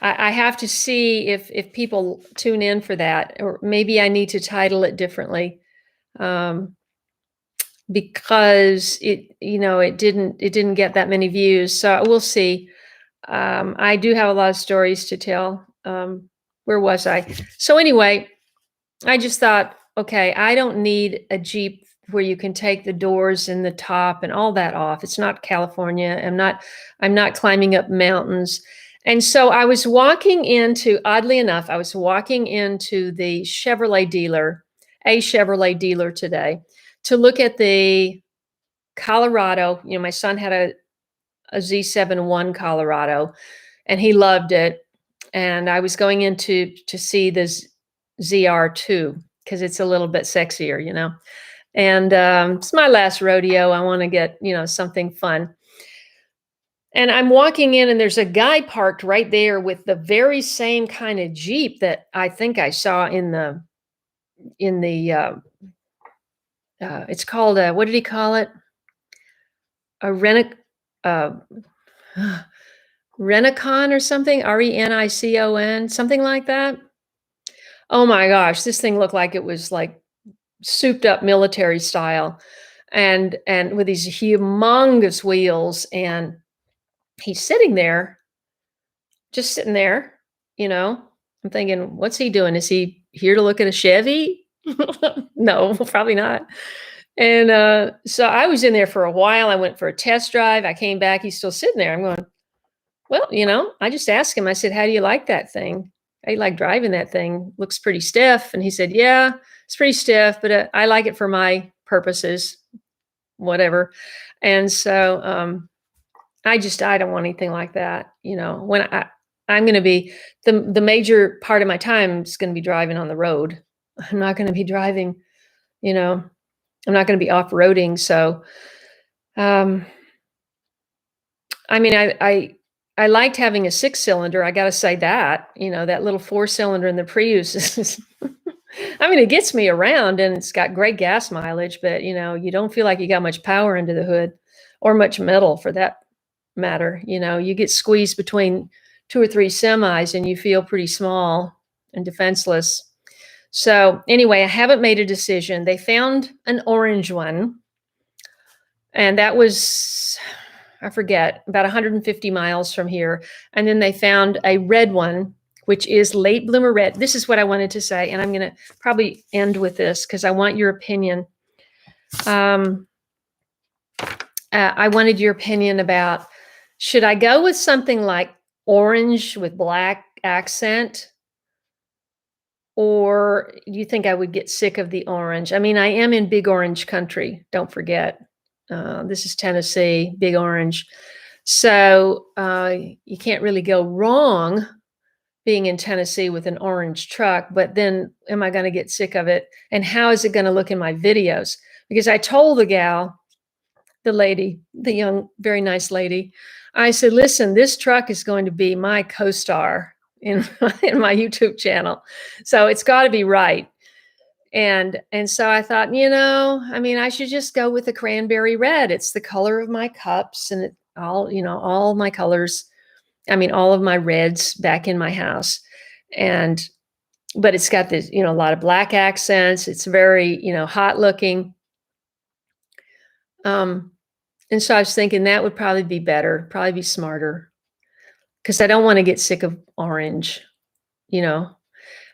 have to see if people tune in for that, or maybe I need to title it differently, because it didn't get that many views. So we'll see. I do have a lot of stories to tell. Where was I? So anyway, I just thought, okay, I don't need a Jeep where you can take the doors and the top and all that off. It's not California. I'm not climbing up mountains. And so I was walking into, oddly enough, I was walking into the Chevrolet dealer today to look at the Colorado. My son had a Z7-1 Colorado and he loved it. And I was going in to see this ZR2 because it's a little bit sexier, and it's my last rodeo. I want to get, something fun. And I'm walking in and there's a guy parked right there with the very same kind of Jeep that I think I saw in the it's called what did he call it? A rent Renicon or something, Renicon, something like that. Oh my gosh, this thing looked like it was like souped up military style and with these humongous wheels, and he's sitting there, just sitting there, you know. I'm thinking, what's he doing? Is he here to look at a Chevy? No, probably not. And so I was in there for a while. I went for a test drive. I came back. He's still sitting there. I'm going, well, I just asked him, I said, how do you like that thing? How you like driving that thing? Looks pretty stiff. And he said, yeah, it's pretty stiff, but I like it for my purposes, whatever. And so I don't want anything like that. When I'm going to be, the major part of my time is going to be driving on the road. I'm not going to be driving, you know, I'm not going to be off-roading. So, um, I mean, I liked having a 6-cylinder. I got to say that, that little 4-cylinder in the Prius is, I mean, it gets me around and it's got great gas mileage, but you don't feel like you got much power into the hood or much metal for that matter. You get squeezed between 2 or 3 semis and you feel pretty small and defenseless. So anyway, I haven't made a decision. They found an orange one, and that was, I forget, about 150 miles from here. And then they found a red one, which is late bloomer red. This is what I wanted to say, and I'm going to probably end with this because I want your opinion. I wanted your opinion about, should I go with something like orange with black accent? Or do you think I would get sick of the orange? I mean, I am in big orange country. Don't forget. This is Tennessee, big orange. So you can't really go wrong being in Tennessee with an orange truck, but then am I going to get sick of it? And how is it going to look in my videos? Because I told the gal, the lady, the young, very nice lady, I said, listen, this truck is going to be my co-star in my YouTube channel. So it's got to be right. And so I thought, I mean, I should just go with the cranberry red. It's the color of my cups and all my colors. I mean, all of my reds back in my house. But it's got this, a lot of black accents. It's very, hot looking. And so I was thinking that would probably be better, probably be smarter, because I don't want to get sick of orange,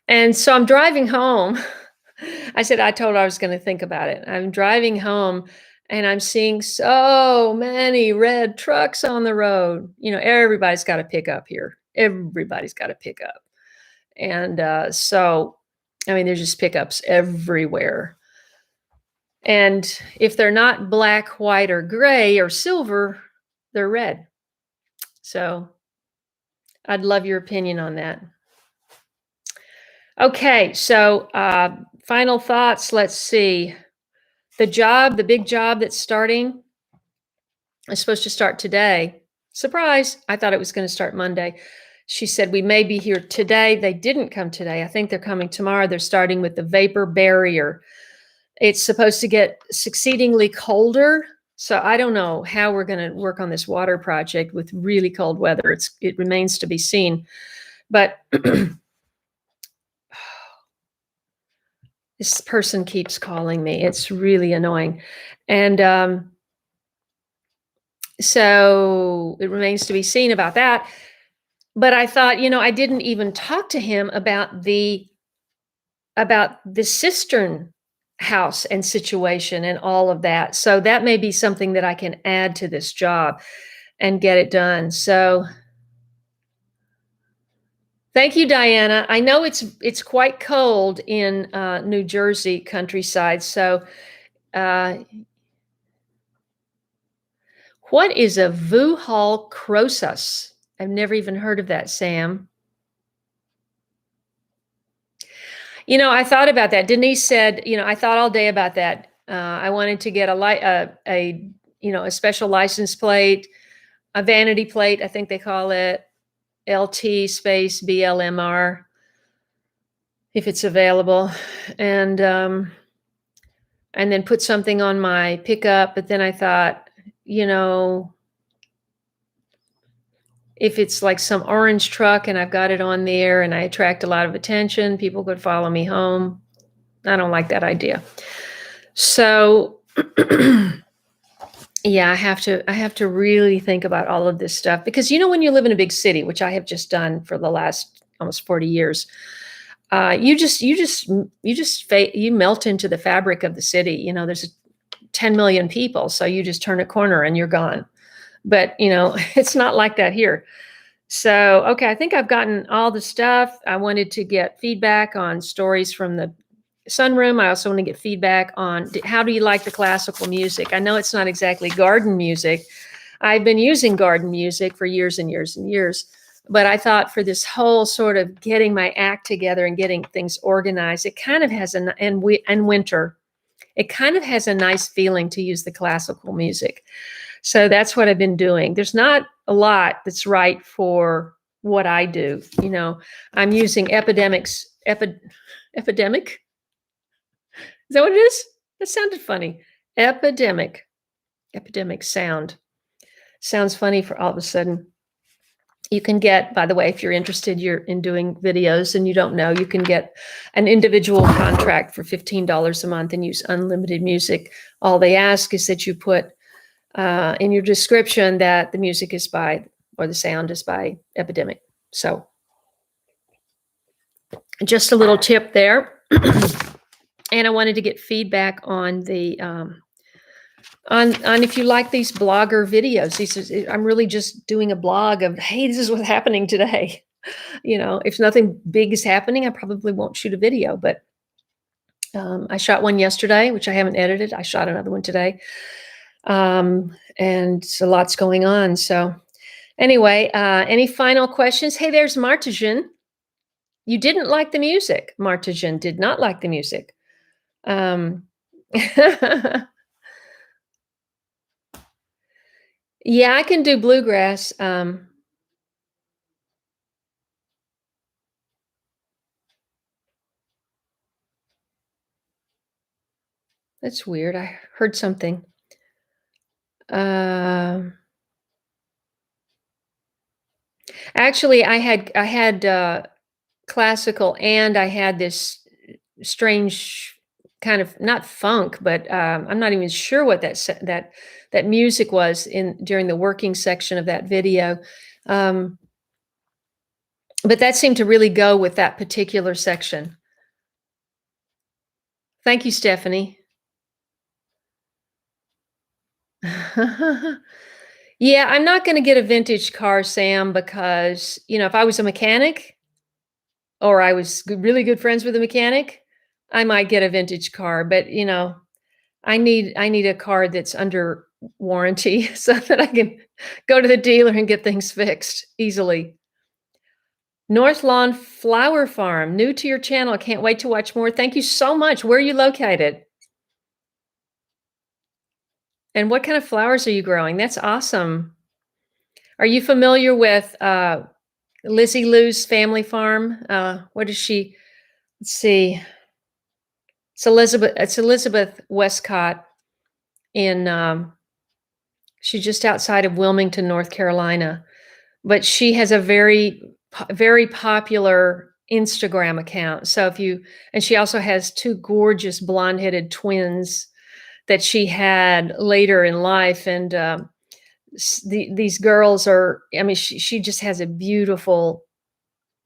And so I'm driving home. I told her I was going to think about it. I'm driving home and I'm seeing so many red trucks on the road. Everybody's got a pickup here. Everybody's got a pickup. And so, I mean, there's just pickups everywhere. And if they're not black, white, or gray, or silver, they're red. So I'd love your opinion on that. Okay, so final thoughts. Let's see. The big job that's starting is supposed to start today. Surprise. I thought it was going to start Monday. She said, we may be here today. They didn't come today. I think they're coming tomorrow. They're starting with the vapor barrier. It's supposed to get succeedingly colder. So I don't know how we're going to work on this water project with really cold weather. It remains to be seen. But this person keeps calling me. It's really annoying. And so it remains to be seen about that. But I thought, I didn't even talk to him about the cistern house and situation and all of that. So that may be something that I can add to this job and get it done. So thank you, Diana. I know it's quite cold in New Jersey countryside. So what is a Vuhal croesus? I've never even heard of that, Sam. I thought about that. Denise said, I thought all day about that. I wanted to get a special license plate, a vanity plate, I think they call it, LT space BLMR, if it's available, and then put something on my pickup. But then I thought, if it's like some orange truck and I've got it on there and I attract a lot of attention, people could follow me home. I don't like that idea. So yeah, I have to really think about all of this stuff because when you live in a big city, which I have just done for the last almost 40 years, you melt into the fabric of the city. There's 10 million people, so you just turn a corner and you're gone. But it's not like that here. So, okay, I think I've gotten all the stuff. I wanted to get feedback on stories from the sunroom. I also want to get feedback on how do you like the classical music? I know it's not exactly garden music. I've been using garden music for years and years and years, but I thought for this whole sort of getting my act together and getting things organized, it kind of has and winter, it kind of has a nice feeling to use the classical music. So that's what I've been doing. There's not a lot that's right for what I do. I'm using epidemic. Is that what it is? That sounded funny. Epidemic sound. Sounds funny for all of a sudden. You can get, by the way, if you're interested, you're in doing videos and you don't know, you can get an individual contract for $15 a month and use unlimited music. All they ask is that you put in your description that the music is by, or the sound is by Epidemic. So just a little tip there. And I wanted to get feedback on the on if you like these blogger videos. I'm really just doing a blog of, hey, this is what's happening today. If nothing big is happening, I probably won't shoot a video. But I shot one yesterday, which I haven't edited. I shot another one today. And so lots going on. So anyway, any final questions? Hey, there's Martijan. You didn't like the music. Martijan did not like the music. Yeah, I can do bluegrass. That's weird. I heard something. Actually, I had classical, and I had this strange kind of, not funk, but I'm not even sure what that music was during the working section of that video. But that seemed to really go with that particular section. Thank you, Stephanie. Yeah, I'm not going to get a vintage car, Sam, because, if I was a mechanic or I was really good friends with a mechanic, I might get a vintage car. But, I need a car that's under warranty so that I can go to the dealer and get things fixed easily. North Lawn Flower Farm, new to your channel. Can't wait to watch more. Thank you so much. Where are you located? And what kind of flowers are you growing? That's awesome. Are you familiar with Lizzie Lou's family farm? What is she? Let's see. It's Elizabeth Westcott she's just outside of Wilmington, North Carolina. But she has a very, very popular Instagram account. So and she also has two gorgeous blonde-headed twins that she had later in life. And these girls are, she just has a beautiful,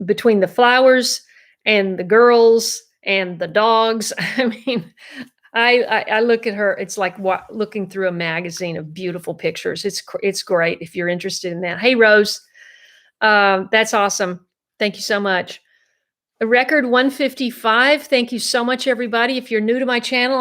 between the flowers and the girls and the dogs. I look at her, it's like looking through a magazine of beautiful pictures. It's great if you're interested in that. Hey, Rose, that's awesome. Thank you so much. A record 155. Thank you so much, everybody. If you're new to my channel,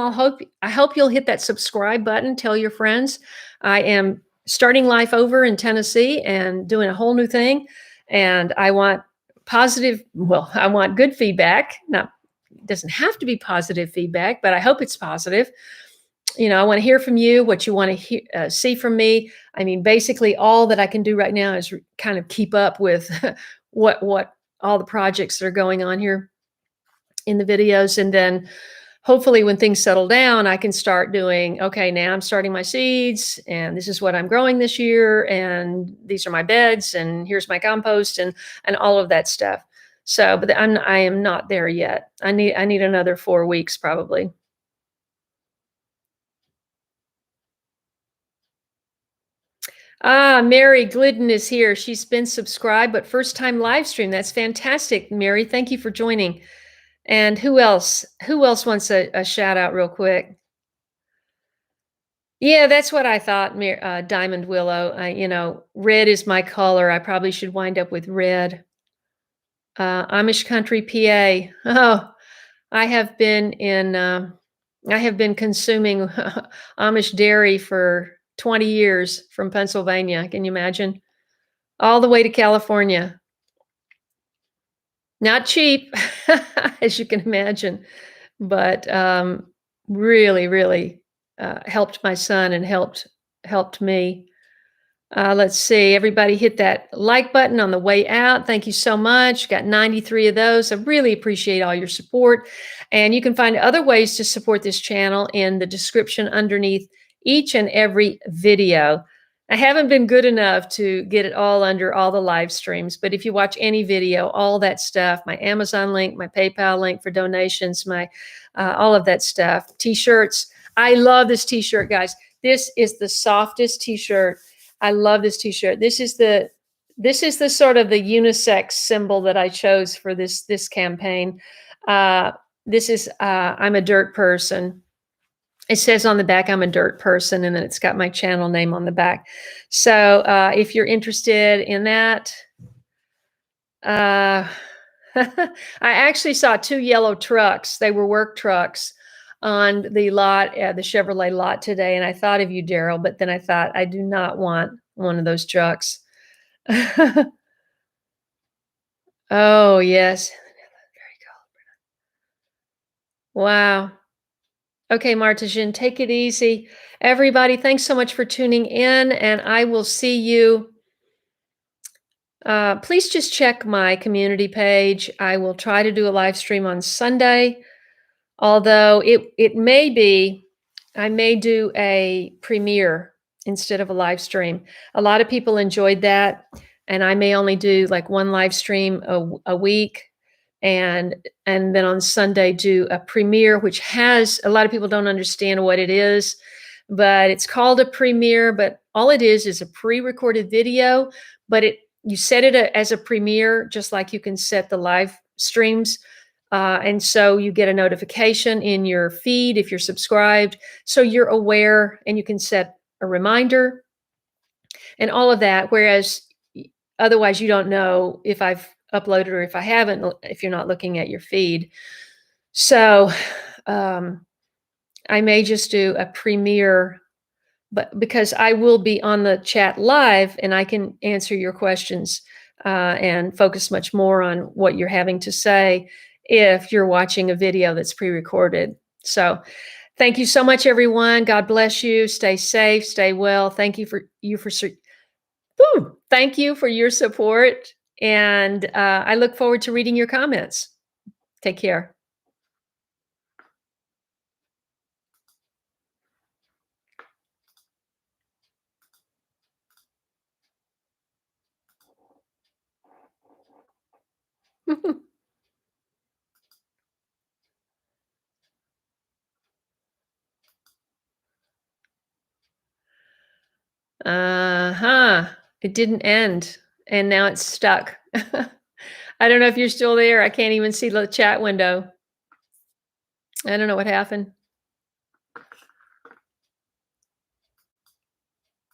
I hope you'll hit that subscribe button. Tell your friends. I am starting life over in Tennessee and doing a whole new thing. And I want I want good feedback. Now, it doesn't have to be positive feedback, but I hope it's positive. I want to hear from you, what you want to see from me. Basically all that I can do right now is kind of keep up with what all the projects that are going on here in the videos. And then hopefully when things settle down, I can start doing, okay, now I'm starting my seeds and this is what I'm growing this year. And these are my beds and here's my compost and all of that stuff. So, but I am not there yet. I need another 4 weeks probably. Ah, Mary Glidden is here. She's been subscribed, but first time live stream. That's fantastic, Mary. Thank you for joining. And who else? Who else wants a shout out real quick? Yeah, that's what I thought, Diamond Willow. Red is my color. I probably should wind up with red. Amish Country, PA. Oh, I have been in. I have been consuming Amish dairy for 20 years from Pennsylvania. Can you imagine? All the way to California. Not cheap, as you can imagine, but really, really helped my son and helped me. Let's see, everybody hit that like button on the way out. Thank you so much. Got 93 of those. I really appreciate all your support. And you can find other ways to support this channel in the description underneath each and every video. I haven't been good enough to get it all under all the live streams, but if you watch any video, all that stuff, my Amazon link, my PayPal link for donations, my all of that stuff, t-shirts. I love this t-shirt, guys. This is the softest t-shirt. I love this t-shirt. This is the sort of the unisex symbol that I chose for this campaign. This is I'm a dirt person. It says on the back, I'm a dirt person, and then it's got my channel name on the back. So if you're interested in that, I actually saw 2 yellow trucks. They were work trucks on the lot, the Chevrolet lot today. And I thought of you, Daryl, but then I thought, I do not want one of those trucks. Oh, yes. Wow. Okay, Martijan, take it easy. Everybody, thanks so much for tuning in, and I will see you. Please just check my community page. I will try to do a live stream on Sunday, although it may be, I may do a premiere instead of a live stream. A lot of people enjoyed that, and I may only do like one live stream a week, and then on Sunday do a premiere, which has a lot of people don't understand what it is, but it's called a premiere. But all it is a pre-recorded video, but you set it as a premiere, just like you can set the live streams. And so you get a notification in your feed if you're subscribed. So you're aware and you can set a reminder and all of that. Whereas otherwise, you don't know if I've uploaded or if I haven't, if you're not looking at your feed. So I may just do a premiere, but because I will be on the chat live and I can answer your questions and focus much more on what you're having to say if you're watching a video that's pre-recorded. So thank you so much, everyone. God bless you. Stay safe, stay well. Thank you for thank you for your support. And I look forward to reading your comments. Take care. Uh-huh. It didn't end, and now it's stuck. I don't know if you're still there. I can't even see the chat window. I don't know what happened.